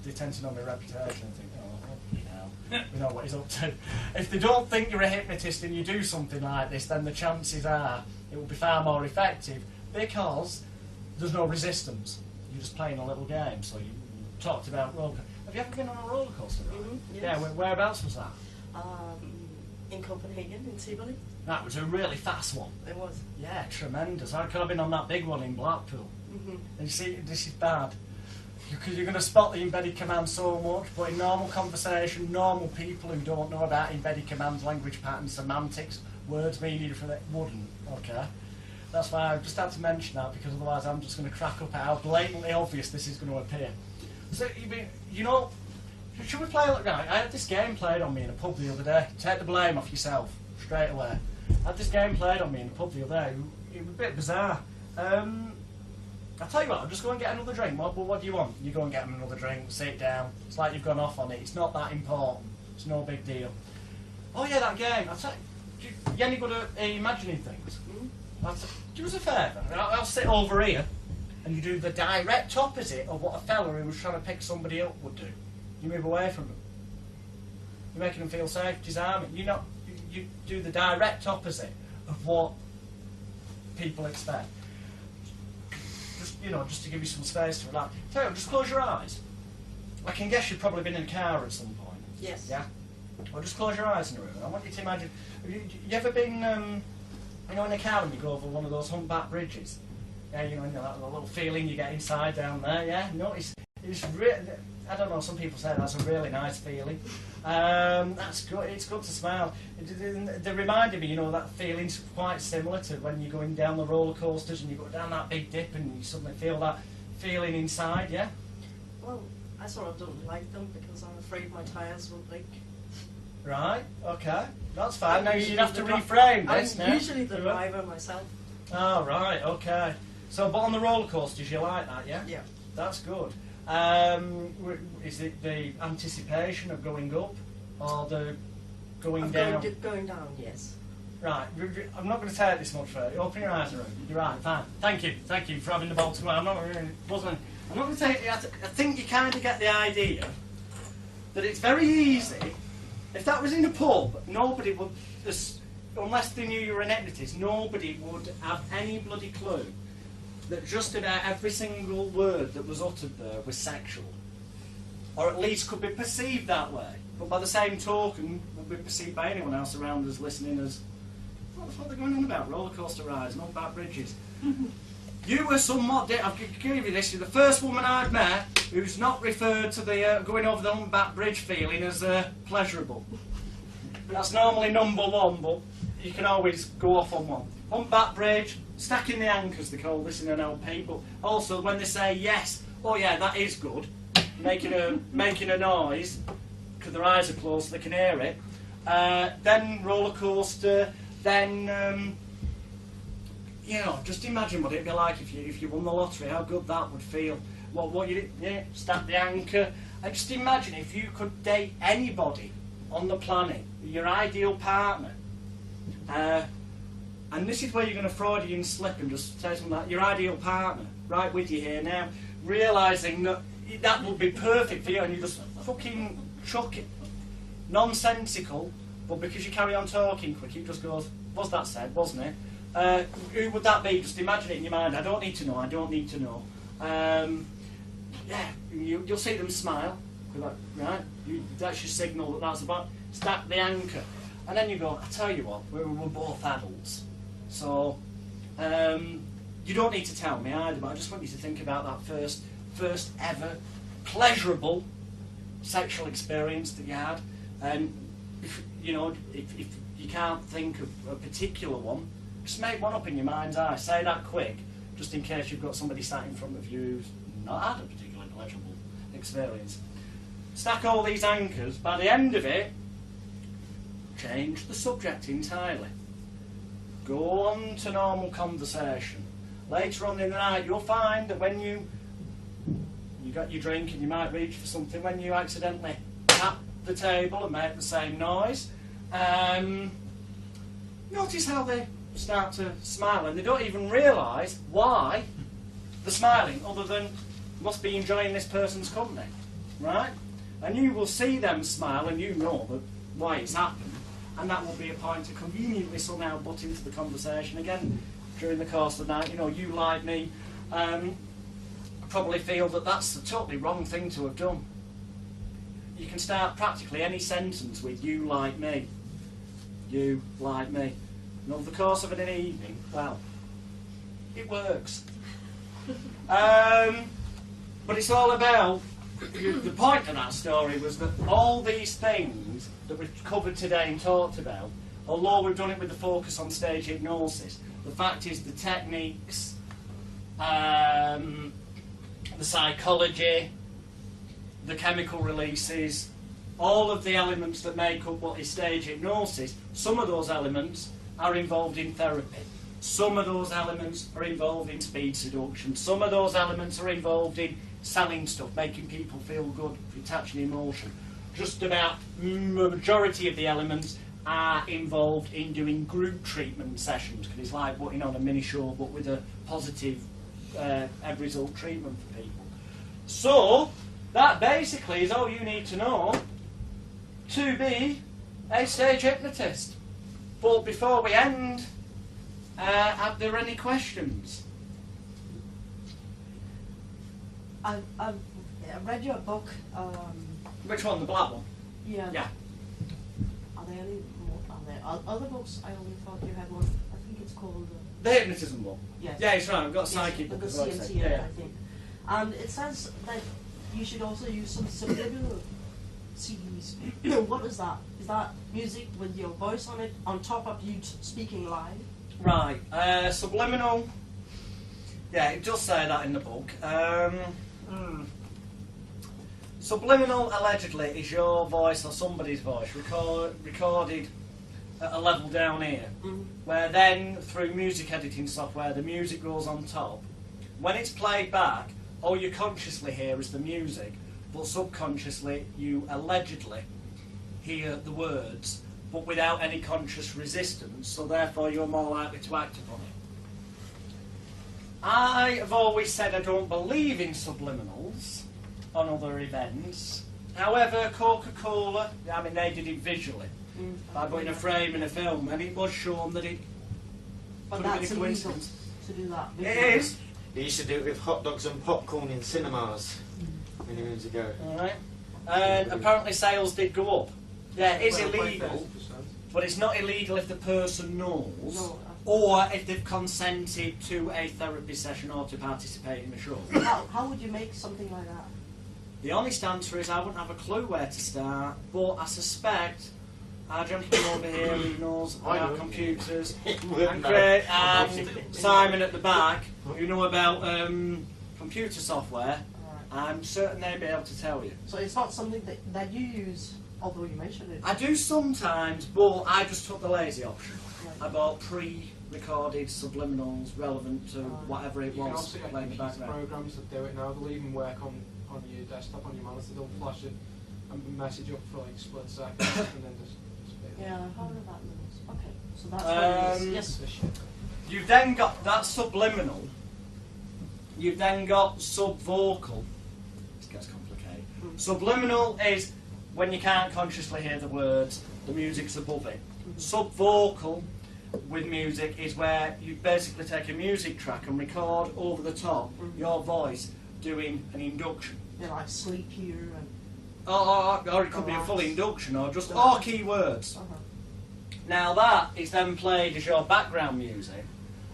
they tend to know my reputation and think, oh, you know, we know what he's up to. If they don't think you're a hypnotist and you do something like this, then the chances are it will be far more effective because there's no resistance. You're just playing a little game. So you talked about roller. Have you ever been on a roller coaster ride? Yes. Yeah. Whereabouts was that? In Copenhagen, in Tivoli. That was a really fast one. It was. Yeah, tremendous. I could have been on that big one in Blackpool. And you see, this is bad. Because you're going to spot the embedded command so much, but in normal conversation, normal people who don't know about embedded commands, language patterns, semantics, words meaning different, wouldn't, okay? That's why I just had to mention that, because otherwise I'm just going to crack up at how blatantly obvious this is going to appear. So, you know, should we play like that? I had this game played on me in a pub the other day. Take the blame off yourself, straight away. I had this game played on me in a pub the other day. It was a bit bizarre. I'll tell you what, I'll just go and get another drink. What do you want? You go and get them another drink, sit down. It's like you've gone off on it. It's not that important. It's no big deal. Oh yeah, that game. I'll tell you, you're any good at imagining things? Do us a favour. I'll sit over here and you do the direct opposite of what a fella who was trying to pick somebody up would do. You move away from them. You're making them feel safe, disarming. You do the direct opposite of what people expect. Just to give you some space to relax. Tell you, just close your eyes. I can guess you've probably been in a car at some point. Yes. Yeah? Well, just close your eyes in a room. And I want you to imagine, have you ever been, in a car and you go over one of those humpback bridges? Yeah, that little feeling you get inside down there, yeah? No, it's really, I don't know, some people say that's a really nice feeling. That's good, it's good to smile. They reminded me, that feeling's quite similar to when you're going down the roller coasters and you go down that big dip and you suddenly feel that feeling inside, yeah? Well, I sort of don't like them because I'm afraid my tyres will break. Right, okay, that's fine. Now you'd have to reframe this now. I'm usually the driver myself. Oh, right, okay. So, but on the roller coasters, you like that, yeah? Yeah. That's good. Is it the anticipation of going up or the going down? Going down, yes. Right, I'm not going to take this much further. Open your eyes, Aaron. You're right, fine. Thank you for having the ball to I'm not going to take it. I think you kind of get the idea that it's very easy. If that was in a pub, nobody would, unless they knew you were an hypnotist, nobody would have any bloody clue that just about every single word that was uttered there was sexual. Or at least could be perceived that way. But by the same token, would be perceived by anyone else around us listening as, what the fuck are they going on about? Roller coaster rides and humpback bridges. You were somewhat, I'll give you this, you're the first woman I've met who's not referred to the going over the humpback bridge feeling as pleasurable. That's normally number one, but you can always go off on one. Humpback bridge, stacking the anchors, they call this in an LP, but also when they say yes, oh yeah, that is good, making a noise, because their eyes are closed so they can hear it, then roller coaster, then, just imagine what it'd be like if you won the lottery, how good that would feel. What you did, yeah, stack the anchor, and just imagine if you could date anybody on the planet, your ideal partner, and this is where you're going to Freudian slip and just say something like, your ideal partner, right with you here now, realising that would be perfect for you, and you just fucking chuck it. Nonsensical, but because you carry on talking quick, it just goes, was that said, wasn't it? Who would that be? Just imagine it in your mind. I don't need to know, I don't need to know. Yeah, you'll see them smile, right? That's your signal that that's about. Stack the anchor. And then you go, I tell you what, we're both adults. So, you don't need to tell me either, but I just want you to think about that first ever pleasurable sexual experience that you had. And, if you can't think of a particular one, just make one up in your mind's eye. Say that quick, just in case you've got somebody sat in front of you who's not had a particularly pleasurable experience. Stack all these anchors. By the end of it, change the subject entirely. Go on to normal conversation. Later on in the night, you'll find that when you got your drink and you might reach for something, when you accidentally tap the table and make the same noise, notice how they start to smile, and they don't even realise why they're smiling, other than must be enjoying this person's company, right? And you will see them smile, and you know that why it's happened, and that will be a point to conveniently somehow butt into the conversation again during the course of the night. You like me, probably feel that that's a totally wrong thing to have done. You can start practically any sentence with "you like me," "you like me." And over the course of an evening, well, it works. But it's all about, the point of that story was that all these things that we've covered today and talked about, although we've done it with the focus on stage hypnosis, the fact is the techniques, the psychology, the chemical releases, all of the elements that make up what is stage hypnosis, some of those elements are involved in therapy. Some of those elements are involved in speed seduction. Some of those elements are involved in selling stuff, making people feel good, attaching emotion. Just about the majority of the elements are involved in doing group treatment sessions, because it's like putting on a mini show but with a positive end result treatment for people. So that basically is all you need to know to be a stage hypnotist. But before we end, are there any questions? I've read your book. Which one, the black one? Yeah. Yeah. Are there any more? Are there other books? I only thought you had one. I think it's called. The hypnotism one? Yes. Yeah, it's right. I've got a psychic book book as as well. CMC, Yeah. I think. And it says that you should also use some subliminal CDs. What is that? Is that music with your voice on it, on top of you speaking live? Right. Subliminal. Yeah, it does say that in the book. Subliminal, allegedly, is your voice or somebody's voice recorded at a level down here, where then, through music editing software, the music goes on top. When it's played back, all you consciously hear is the music, but subconsciously you allegedly hear the words, but without any conscious resistance, so therefore you're more likely to act upon it. I have always said I don't believe in subliminals on other events. However, Coca-Cola, I mean, they did it visually by putting a frame in a film, and it was shown that it could have been a coincidence. To do that. It is. They used to do it with hot dogs and popcorn in cinemas many moons ago. Alright. And apparently sales did go up. Yeah, it is illegal, but it's not illegal if the person knows, or if they've consented to a therapy session or to participate in a show. How would you make something like that? The honest answer is I wouldn't have a clue where to start, but I suspect our gentleman over here who knows about computers, and Craig, and Simon at the back who know about computer software, I'm certain they'd be able to tell you. So it's not something that you use, although you mentioned it. I do sometimes, but I just took the lazy option. I bought pre-recorded subliminals relevant to whatever it You can was also playing in the get background. programs that do it now. They'll even work on your desktop, on your monitor. They'll flash it and message up for like split seconds and then just Yeah, how about that? Okay, so that's what it is. Yes. You've then got that subliminal. You've then got subvocal. This gets complicated. Subliminal is when you can't consciously hear the words, the music's above it. Sub-vocal with music is where you basically take a music track and record over the top your voice doing an induction. Yeah, like sleep here and... Or it could be a full induction, or just all keywords. Now that is then played as your background music,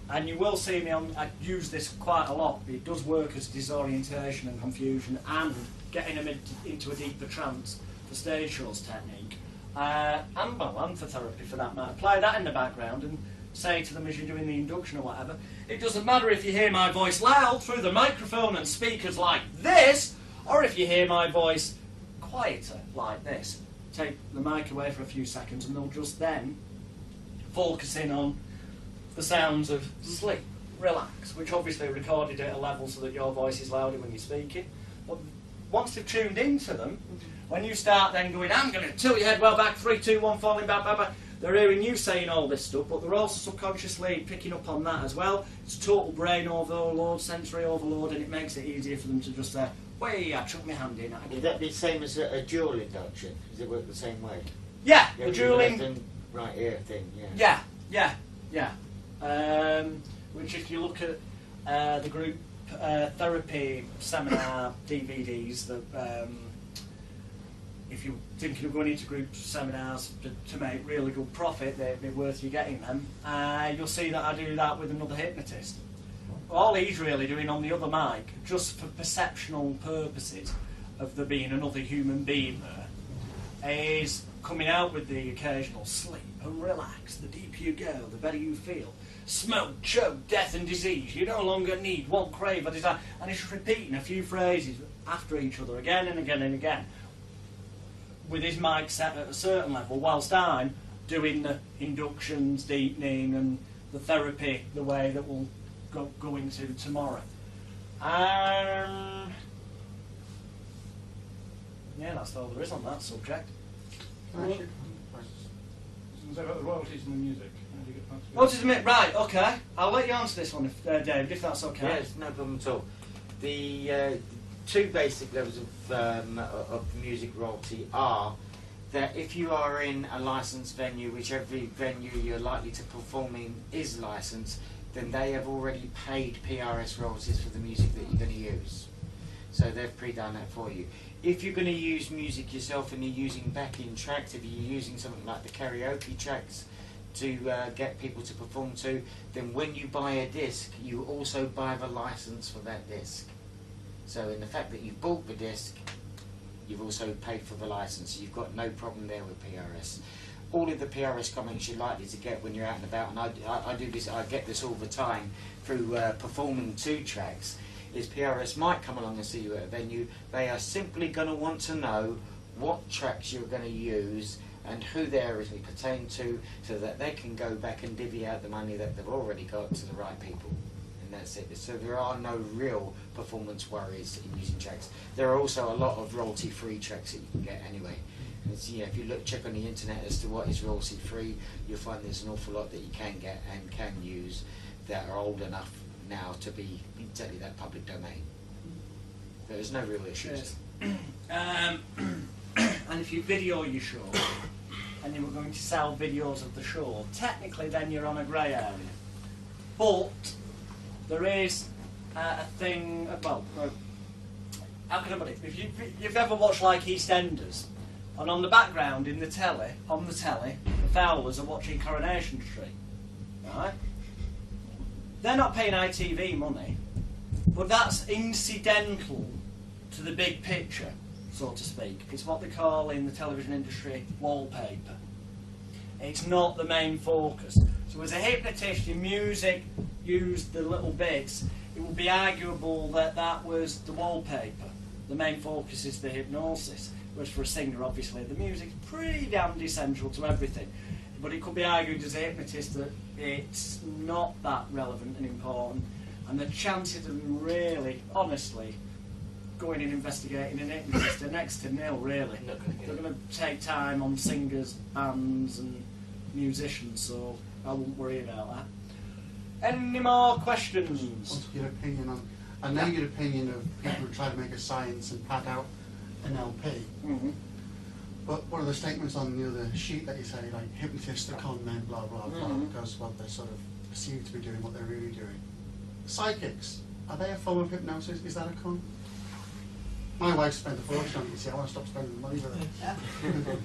and you will see me I use this quite a lot. It does work as disorientation and confusion and getting them into a deeper trance for stage shows technique. And for therapy for that matter. Play that in the background and say to them as you're doing the induction or whatever, it doesn't matter if you hear my voice loud through the microphone and speakers like this, or if you hear my voice quieter like this. Take the mic away for a few seconds and they'll just then focus in on the sounds of sleep, relax, which obviously recorded at a level so that your voice is louder when you're speaking. But once they've tuned into them, when you start then going, I'm going to tilt your head well back, 3, 2, 1, falling back, back, back, they're hearing you saying all this stuff, but they're also subconsciously picking up on that as well. It's total brain overload, sensory overload, and it makes it easier for them to just say, wait, I chucked my hand in. Would that be the same as a dual induction? Does it work the same way? Yeah, Yeah, the dueling. left and right ear thing, yeah. Yeah. Which if you look at the group therapy seminar DVDs, that if you're thinking of going into group seminars to make really good profit, they'd be worth you getting them. You'll see that I do that with another hypnotist. All he's really doing on the other mic, just for perceptional purposes of there being another human being there, is coming out with the occasional sleep and relax. The deeper you go, the better you feel. Smoke, choke, death and disease. You no longer need, want, crave, or desire. And he's repeating a few phrases after each other again and again and again, with his mic set at a certain level, whilst I'm doing the inductions, deepening, and the therapy the way that we'll go into tomorrow. Yeah, that's all there is on that subject. Is that about the royalties and the music? How do you get that together? What is it? Right, okay. I'll let you answer this one, if, David, if that's okay. Yes, no problem at all. The two basic levels of music royalty are that if you are in a licensed venue, which every venue you're likely to perform in is licensed, then they have already paid PRS royalties for the music that you're going to use. So they've pre-done that for you. If you're going to use music yourself and you're using backing tracks, if you're using something like the karaoke tracks to get people to perform to, then when you buy a disc, you also buy the license for that disc. So in the fact that you've bought the disc, you've also paid for the license. You've got no problem there with PRS. All of the PRS comments you're likely to get when you're out and about, and I do this, I get this all the time through performing 2 tracks, is PRS might come along and see you at a venue. They are simply going to want to know what tracks you're going to use and who they're originally pertain to, so that they can go back and divvy out the money that they've already got to the right people. And that's it. So there are no real performance worries in using tracks. There are also a lot of royalty-free tracks that you can get anyway. And it's, yeah, if you check on the internet as to what is royalty-free, you'll find there's an awful lot that you can get and can use that are old enough now to be exactly that public domain. There's no real issues. And if you video your show and you were going to sell videos of the show, technically then you're on a grey area. But there is a thing, well, how can I put it? If you've ever watched like EastEnders, and on the background in the telly, the Fowlers are watching Coronation Street, right? They're not paying ITV money, but that's incidental to the big picture, so to speak. It's what they call in the television industry wallpaper. It's not the main focus. So as a hypnotist, your music used the little bits. It would be arguable that that was the wallpaper. The main focus is the hypnosis. Whereas for a singer, obviously, the music's pretty damned essential to everything. But it could be argued as a hypnotist that it's not that relevant and important, and the chances of them really, honestly, going and investigating an hypnotist are next to nil, really. They're going to take time on singers, bands and musicians, so I wouldn't worry about that. Any more questions? What's your opinion on... I know your opinion of people who try to make a science and pad out an LP. Mm-hmm. But one of the statements on the other sheet that you say, like, hypnotists are con men, blah, blah, blah, because what they're sort of perceived to be doing, what they're really doing. Psychics, are they a form of hypnosis? Is that a con? My wife spent a fortune on it, you see. I want to stop spending the money with her.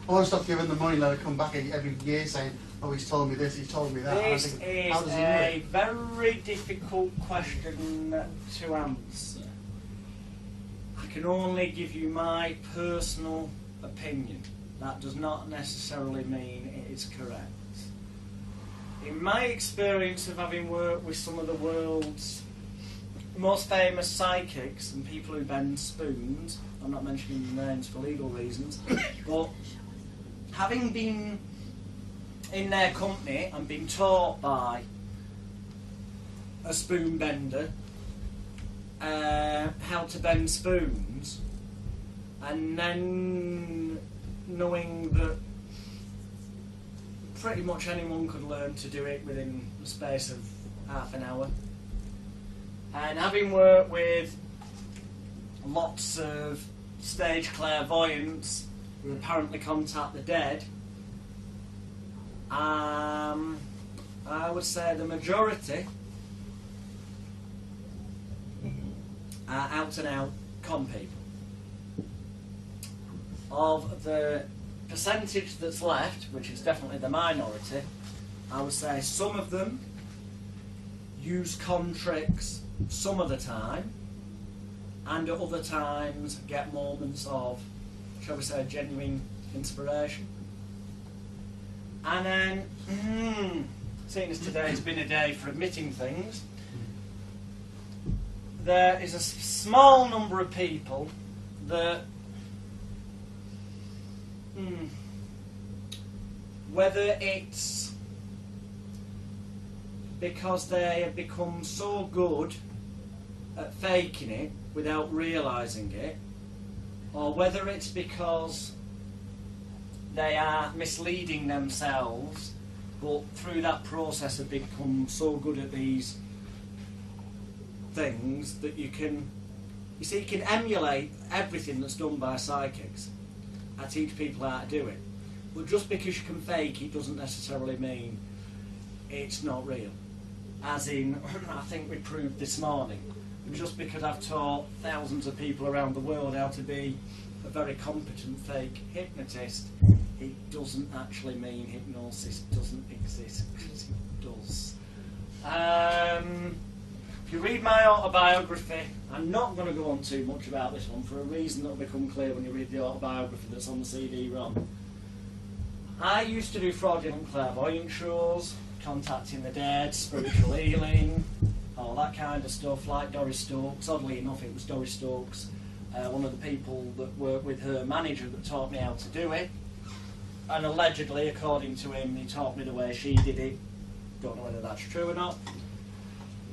I want to stop giving the money, let her come back every year saying, oh, he's told me this, he's told me that. This And I think, how is does he a work? very difficult question to answer. I can only give you my personal opinion. That does not necessarily mean it is correct. In my experience of having worked with some of the world's most famous psychics and people who bend spoons, I'm not mentioning names for legal reasons, but having been in their company and been taught by a spoon bender how to bend spoons, and then knowing that pretty much anyone could learn to do it within the space of half an hour, and having worked with lots of stage clairvoyants who apparently contact the dead, I would say the majority are out and out con people. Of the percentage that's left, which is definitely the minority, I would say some of them use con tricks some of the time, and at other times get moments of, shall we say, genuine inspiration. And then, seeing as today's been a day for admitting things, there is a small number of people that, whether it's because they have become so good at faking it without realising it, or whether it's because they are misleading themselves, but through that process have become so good at these things that you can emulate everything that's done by psychics. I teach people how to do it. But just because you can fake it doesn't necessarily mean it's not real. As in, I think we proved this morning, just because I've taught thousands of people around the world how to be a very competent fake hypnotist, it doesn't actually mean hypnosis doesn't exist, because it does. If you read my autobiography, I'm not going to go on too much about this one for a reason that will become clear when you read the autobiography that's on the CD-ROM. I used to do fraudulent clairvoyant shows, contacting the dead, spiritual healing, all that kind of stuff, like Doris Stokes. Oddly enough, it was Doris Stokes, one of the people that worked with her manager, that taught me how to do it. And allegedly, according to him, he taught me the way she did it. Don't know whether that's true or not.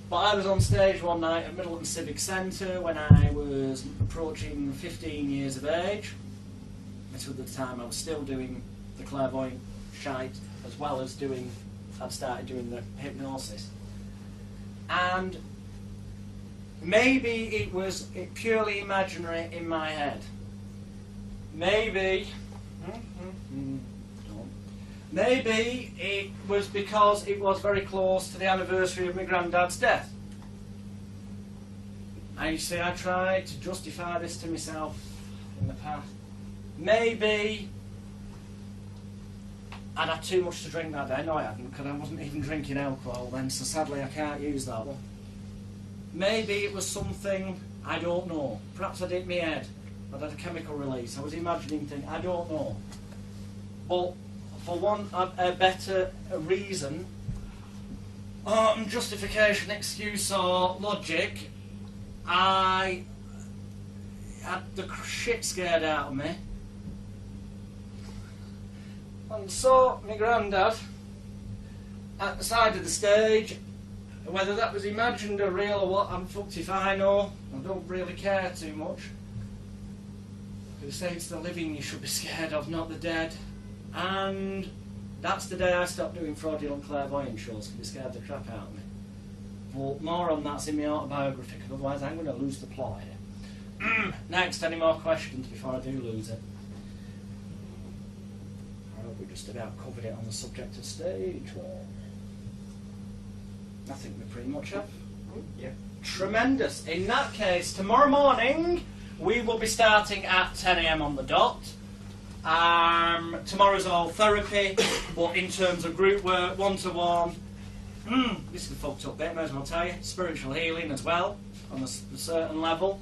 But I was on stage one night at Middleton Civic Centre when I was approaching 15 years of age. This was the time I was still doing the clairvoyant shite, as well as I'd started doing the hypnosis. And maybe it was purely imaginary in my head. Maybe it was because it was very close to the anniversary of my granddad's death. And you see, I tried to justify this to myself in the past. Maybe I'd had too much to drink that day. No, I hadn't, because I wasn't even drinking alcohol then, so sadly I can't use that one. Maybe it was something, I don't know. Perhaps I did in my head. I'd had a chemical release. I was imagining things, I don't know. But for one a better reason, justification, excuse or logic, I had the shit scared out of me. And saw my granddad at the side of the stage. Whether that was imagined or real or what, I'm fucked if I know. I don't really care too much. They say it's the living you should be scared of, not the dead. And that's the day I stopped doing fraudulent clairvoyant shows, because it scared the crap out of me. But more on that's in my autobiography, because otherwise I'm going to lose the plot here. Next, any more questions before I do lose it? I hope we just about covered it on the subject of stage work. I think we pretty much have. Yeah. Tremendous. In that case, tomorrow morning we will be starting at 10 AM on the dot. Tomorrow's all therapy, but in terms of group work, one-to-one, this is a fucked up bit, may as well tell you, spiritual healing as well, on a certain level,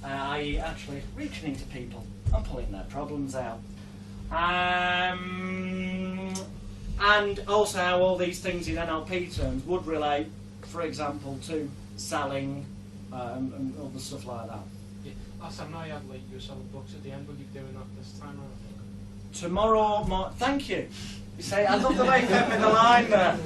i.e. actually reaching into people and pulling their problems out. And also how all these things in NLP terms would relate, for example, to selling and other stuff like that. Yeah. Last time I had, like, you were selling books at the end. Will you be doing that this time around? Tomorrow, thank you. You say, I love the way you kept me the line there.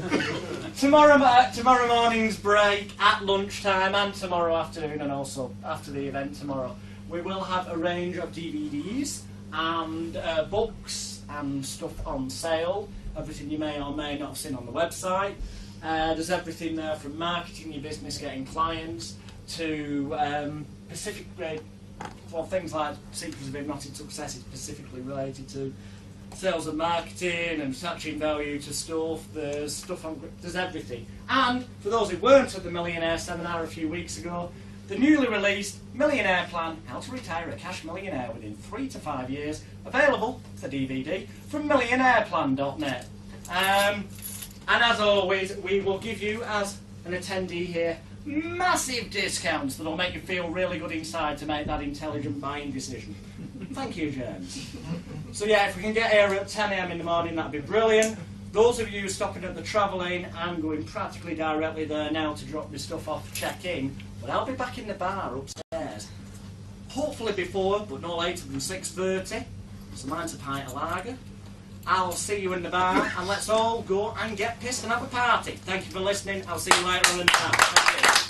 Tomorrow morning's break at lunchtime and tomorrow afternoon, and also after the event tomorrow, we will have a range of DVDs and books and stuff on sale. Everything you may or may not have seen on the website. There's everything there from marketing your business, getting clients, to specific for things like Secrets of Hypnotic Success is specifically related to sales and marketing and attaching value to stuff. There's stuff on, there's everything. And for those who weren't at the Millionaire Seminar a few weeks ago, the newly released Millionaire Plan, How to Retire a Cash Millionaire Within 3 to 5 Years, available for DVD from millionaireplan.net. And as always, we will give you, as an attendee here, massive discounts that will make you feel really good inside to make that intelligent buying decision. Thank you, James. So yeah, if we can get here at 10 AM in the morning, that'd be brilliant. Those of you who are stopping at the travel lane, I'm going practically directly there now to drop my stuff off, check in, but I'll be back in the bar upstairs. Hopefully before, but no later than 6:30. So mine's a pint of lager. I'll see you in the bar, and let's all go and get pissed and have a party. Thank you for listening. I'll see you later on in the bar. Thank you.